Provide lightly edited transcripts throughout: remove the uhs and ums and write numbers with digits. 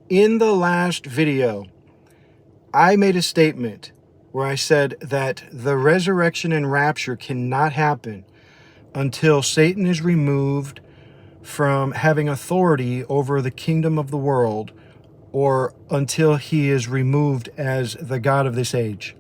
In the last video, I made a statement where I said that the resurrection and rapture cannot happen until Satan is removed from having authority over the kingdom of the world, or until he is removed as the God of this age.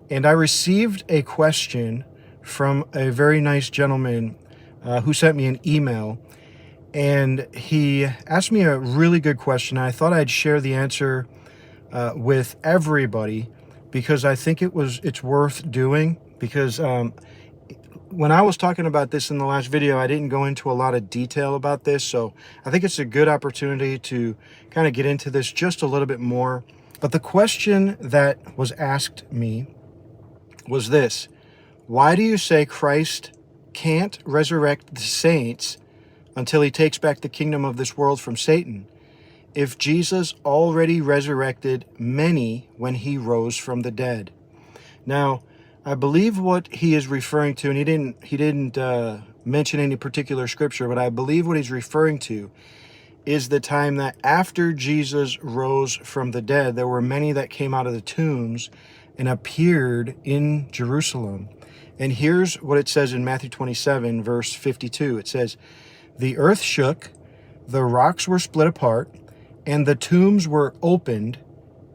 And I received a question from a very nice gentleman who sent me an email, and he asked me a really good question. I thought I'd share the answer with everybody because I think it's worth doing, because when I was talking about this in the last video, I didn't go into a lot of detail about this, so I think it's a good opportunity to kind of get into this just a little bit more. But the question that was asked me was this: why do you say Christ can't resurrect the saints until he takes back the kingdom of this world from Satan, if Jesus already resurrected many when he rose from the dead? Now, I believe what he is referring to, and he didn't mention any particular scripture, but I believe what he's referring to is the time that after Jesus rose from the dead, there were many that came out of the tombs and appeared in Jerusalem. And here's what it says in Matthew 27, verse 52. It says, "The earth shook, the rocks were split apart, and the tombs were opened,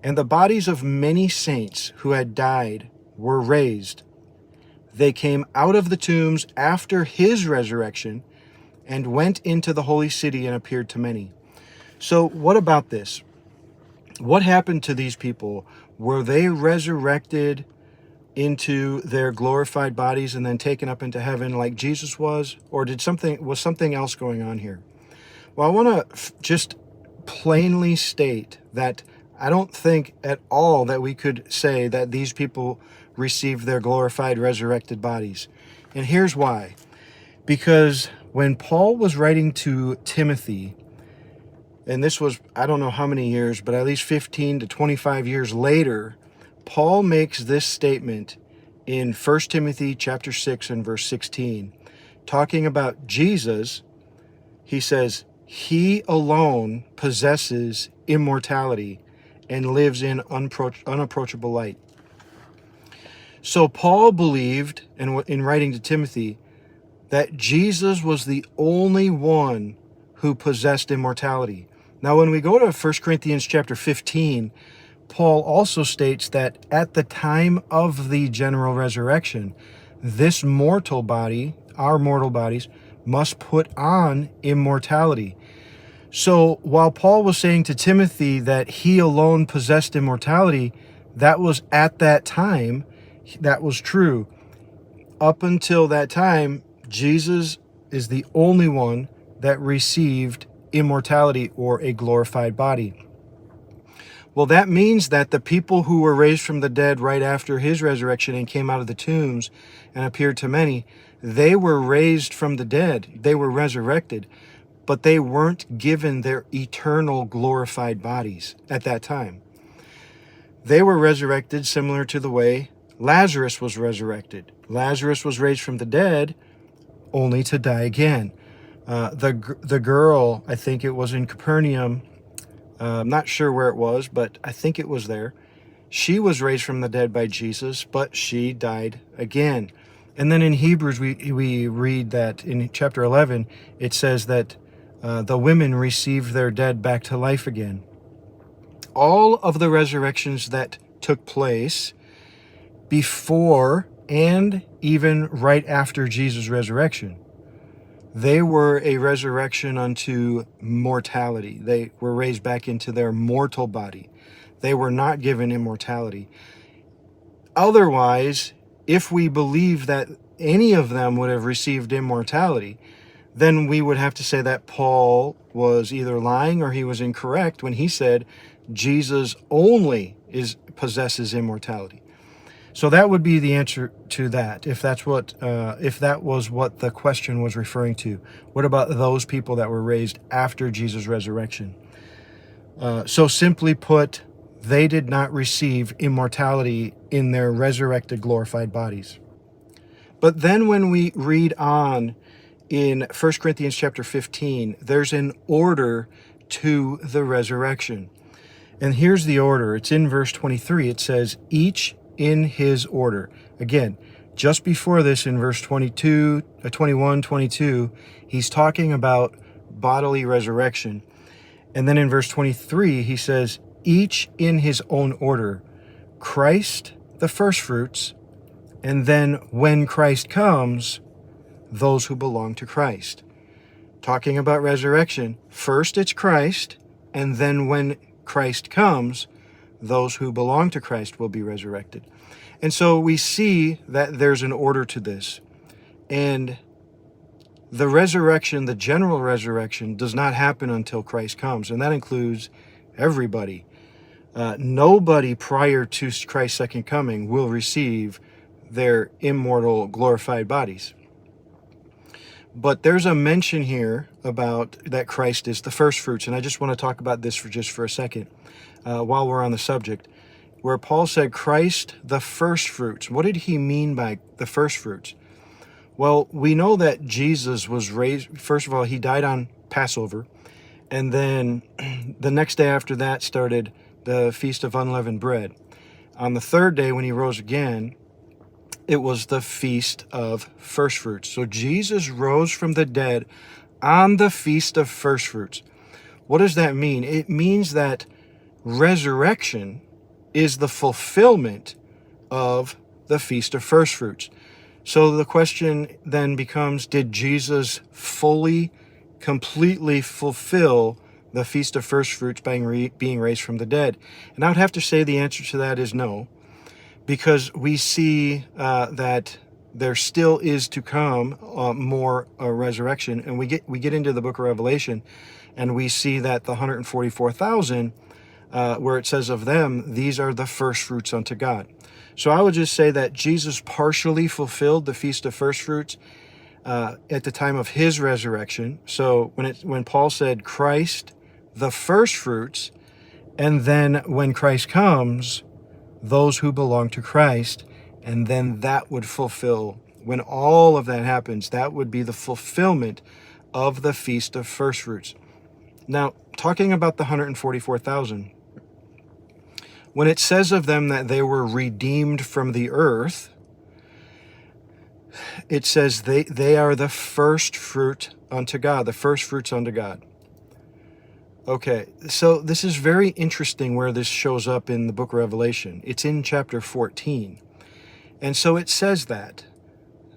and the bodies of many saints who had died were raised. They came out of the tombs after his resurrection and went into the holy city and appeared to many." So what about this? What happened to these people? Were they resurrected into their glorified bodies and then taken up into heaven like Jesus was? Or was something else going on here? Well, I want to just plainly state that I don't think at all that we could say that these people received their glorified, resurrected bodies. And here's why. Because when Paul was writing to Timothy, and this was, I don't know how many years, but at least 15 to 25 years later, Paul makes this statement in 1 Timothy chapter 6 and verse 16. Talking about Jesus, he says, "He alone possesses immortality and lives in unapproachable light." So Paul believed, in writing to Timothy, that Jesus was the only one who possessed immortality. Now, when we go to 1 Corinthians chapter 15, Paul also states that at the time of the general resurrection, this mortal body, our mortal bodies, must put on immortality. So while Paul was saying to Timothy that he alone possessed immortality, that was at that time. That was true. Up until that time, Jesus is the only one that received immortality or a glorified body. Well, that means that the people who were raised from the dead right after his resurrection and came out of the tombs and appeared to many, they were raised from the dead. They were resurrected, but they weren't given their eternal glorified bodies at that time. They were resurrected similar to the way Lazarus was resurrected. Lazarus was raised from the dead only to die again. The girl, I think it was in Capernaum, I'm not sure where it was, but I think it was there. She was raised from the dead by Jesus, but she died again. And then in Hebrews, we read that in chapter 11, it says that the women received their dead back to life again. All of the resurrections that took place before and even right after Jesus' resurrection, they were a resurrection unto mortality. They were raised back into their mortal body. They were not given immortality. Otherwise, if we believe that any of them would have received immortality, then we would have to say that Paul was either lying or he was incorrect when he said Jesus only possesses immortality. So that would be the answer to that, if that was what the question was referring to. What about those people that were raised after Jesus' resurrection? So simply put, they did not receive immortality in their resurrected, glorified bodies. But then when we read on in 1 Corinthians chapter 15, there's an order to the resurrection. And here's the order. It's in verse 23. It says, each in his order. Again, just before this in verse 21, 22, he's talking about bodily resurrection. And then in verse 23, he says, each in his own order. Christ, the first fruits, and then when Christ comes, those who belong to Christ. Talking about resurrection, first it's Christ, and then when Christ comes, those who belong to Christ will be resurrected. And so we see that there's an order to this. And the resurrection, the general resurrection, does not happen until Christ comes. And that includes everybody. Nobody prior to Christ's second coming will receive their immortal, glorified bodies. But there's a mention here about that Christ is the first fruits. And I just want to talk about this for a second while we're on the subject, where Paul said Christ the first fruits. What did he mean by the first fruits? Well, we know that Jesus was raised. First of all, he died on Passover. And then the next day after that started the Feast of Unleavened Bread. On the third day when he rose again, it was the Feast of First Fruits. So Jesus rose from the dead on the Feast of First Fruits. What does that mean? It means that resurrection is the fulfillment of the Feast of First Fruits. So the question then becomes, did Jesus fully, completely fulfill the Feast of First Fruits by being raised from the dead? And I would have to say the answer to that is no, because we see that there still is to come more resurrection. And we get into the book of Revelation, and we see that the 144,000, where it says of them, these are the first fruits unto God. So I would just say that Jesus partially fulfilled the Feast of First Fruits at the time of his resurrection. So when Paul said Christ, the first fruits, and then when Christ comes, those who belong to Christ, and then that would fulfill, when all of that happens, that would be the fulfillment of the Feast of First Fruits. Now, talking about the 144,000, when it says of them that they were redeemed from the earth, it says they are the first fruit unto God, the first fruits unto God. Okay, so this is very interesting where this shows up in the book of Revelation. It's in chapter 14. And so it says that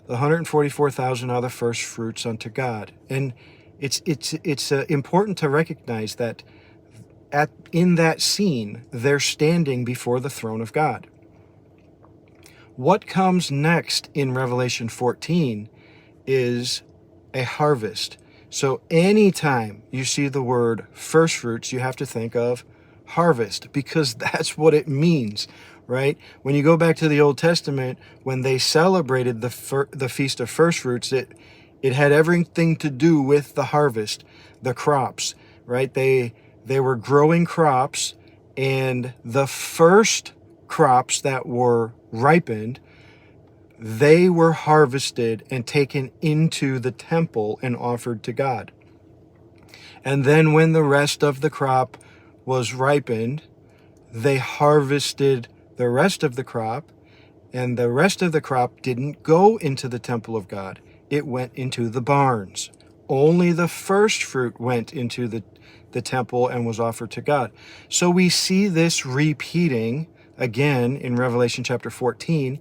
the 144,000 are the first fruits unto God. And it's important to recognize that in that scene, they're standing before the throne of God. What comes next in Revelation 14 is a harvest. So anytime you see the word first fruits, you have to think of harvest, because that's what it means, right? When you go back to the Old Testament, when they celebrated the Feast of First Fruits, it had everything to do with the harvest, the crops, right? They were growing crops, and the first crops that were ripened, they were harvested and taken into the temple and offered to God. And then when the rest of the crop was ripened, they harvested the rest of the crop, and the rest of the crop didn't go into the temple of God. It went into the barns. Only the first fruit went into the temple and was offered to God. So we see this repeating again in Revelation chapter 14,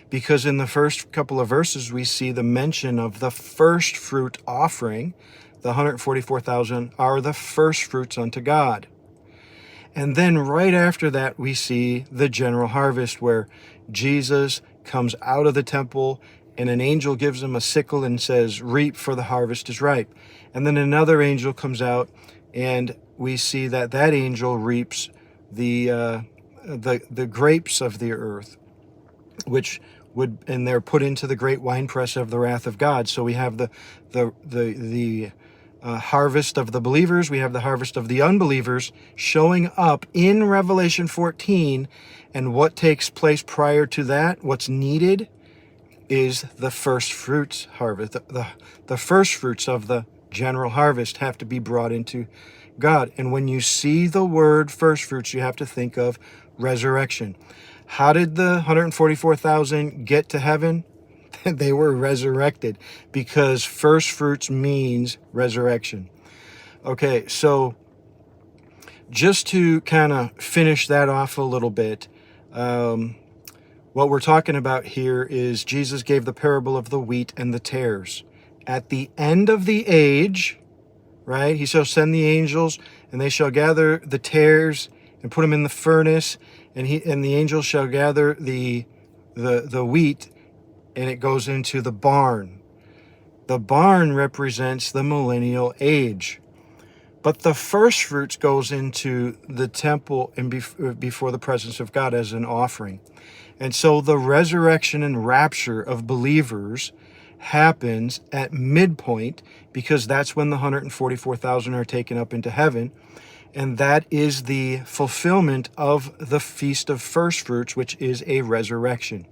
because in the first couple of verses we see the mention of the first fruit offering. The 144,000 are the first fruits unto God. And then right after that we see the general harvest, where Jesus comes out of the temple and an angel gives him a sickle and says, reap, for the harvest is ripe. And then another angel comes out, and we see that angel reaps the grapes of the earth, and they're put into the great winepress of the wrath of God. So we have the harvest of the believers, we have the harvest of the unbelievers showing up in Revelation 14. And what takes place prior to that, what's needed, is the first fruits harvest. The first fruits of the general harvest have to be brought into God. And when you see the word first fruits, you have to think of resurrection. How did the 144,000 get to heaven? They were resurrected, because first fruits means resurrection. Okay, so just to kind of finish that off a little bit, what we're talking about here is Jesus gave the parable of the wheat and the tares. At the end of the age, right, he shall send the angels, and they shall gather the tares and put them in the furnace, and the angels shall gather the wheat, and it goes into the barn. The barn represents the millennial age. But the first fruits goes into the temple and before the presence of God as an offering. And so the resurrection and rapture of believers happens at midpoint, because that's when the 144,000 are taken up into heaven. And that is the fulfillment of the Feast of First Fruits, which is a resurrection.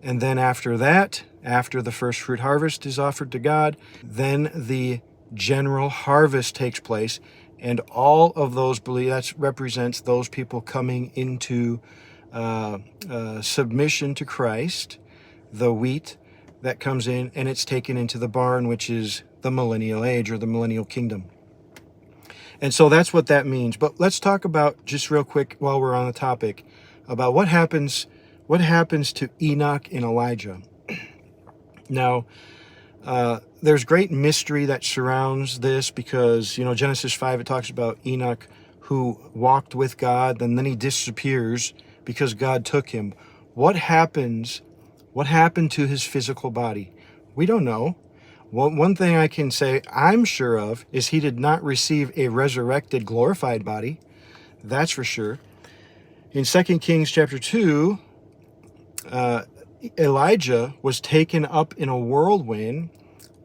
And then after that, after the first fruit harvest is offered to God, then the general harvest takes place, and all of those that represents those people coming into submission to Christ, the wheat that comes in, and it's taken into the barn, which is the millennial age or the millennial kingdom. And so that's what that means. But let's talk about, just real quick while we're on the topic, about what happens to Enoch and Elijah. Now, there's great mystery that surrounds this, because, Genesis 5, it talks about Enoch who walked with God, and then he disappears because God took him. What happened to his physical body? We don't know. One thing I can say I'm sure of is he did not receive a resurrected, glorified body. That's for sure. In 2 Kings chapter 2, Elijah was taken up in a whirlwind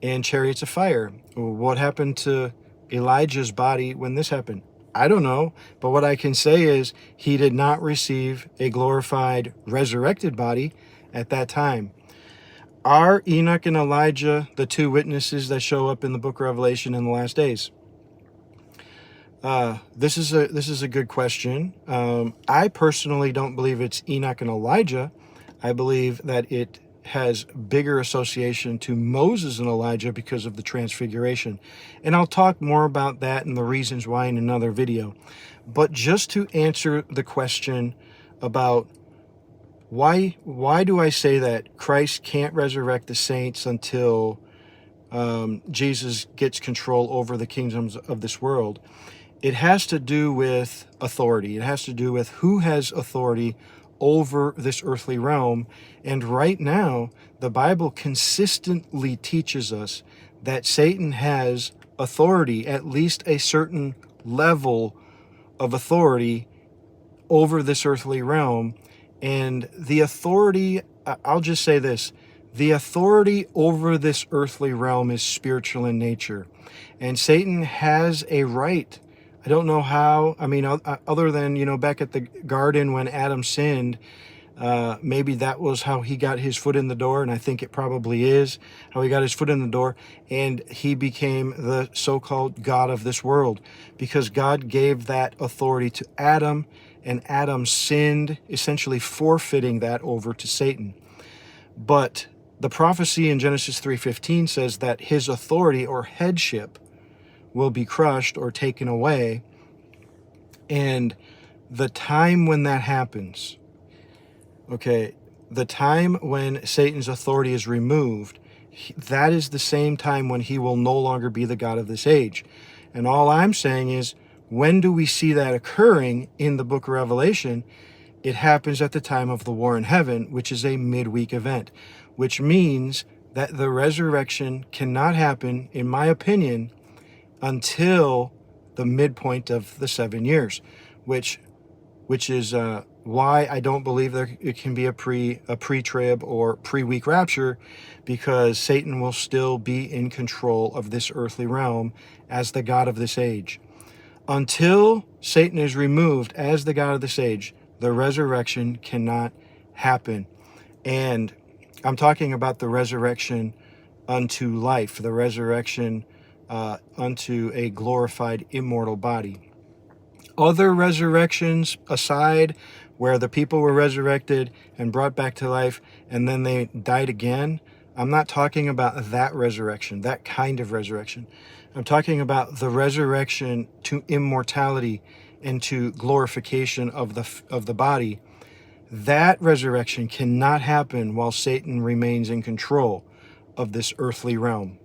and chariots of fire. What happened to Elijah's body when this happened? I don't know, but what I can say is he did not receive a glorified, resurrected body at that time. Are Enoch and Elijah the two witnesses that show up in the book of Revelation in the last days? This is a good question. I personally don't believe it's Enoch and Elijah. I believe that it has bigger association to Moses and Elijah because of the transfiguration. And I'll talk more about that and the reasons why in another video. But just to answer the question about why do I say that Christ can't resurrect the saints until Jesus gets control over the kingdoms of this world? It has to do with authority. It has to do with who has authority over this earthly realm. And right now, the Bible consistently teaches us that Satan has authority, at least a certain level of authority over this earthly realm. And the authority, I'll just say this, the authority over this earthly realm is spiritual in nature. And Satan has a right. I don't know how. I mean, other than, back at the garden when Adam sinned, maybe that was how he got his foot in the door, and I think it probably is how he got his foot in the door, and he became the so-called God of this world, because God gave that authority to Adam, and Adam sinned, essentially forfeiting that over to Satan. But the prophecy in Genesis 3:15 says that his authority or headship will be crushed or taken away. And the time when that happens, the time when Satan's authority is removed, that is the same time when he will no longer be the God of this age. And all I'm saying is, when do we see that occurring in the book of Revelation? It happens at the time of the war in heaven, which is a midweek event, which means that the resurrection cannot happen, in my opinion, until the midpoint of the 7 years, which is why I don't believe it can be a pre-trib or pre-week rapture, because Satan will still be in control of this earthly realm as the God of this age. Until Satan is removed as the God of this age, the resurrection cannot happen. And I'm talking about the resurrection unto life, the resurrection unto a glorified immortal body. Other resurrections aside, where the people were resurrected and brought back to life and then they died again, I'm not talking about that resurrection, that kind of resurrection. I'm talking about the resurrection to immortality and to glorification of the body. That resurrection cannot happen while Satan remains in control of this earthly realm.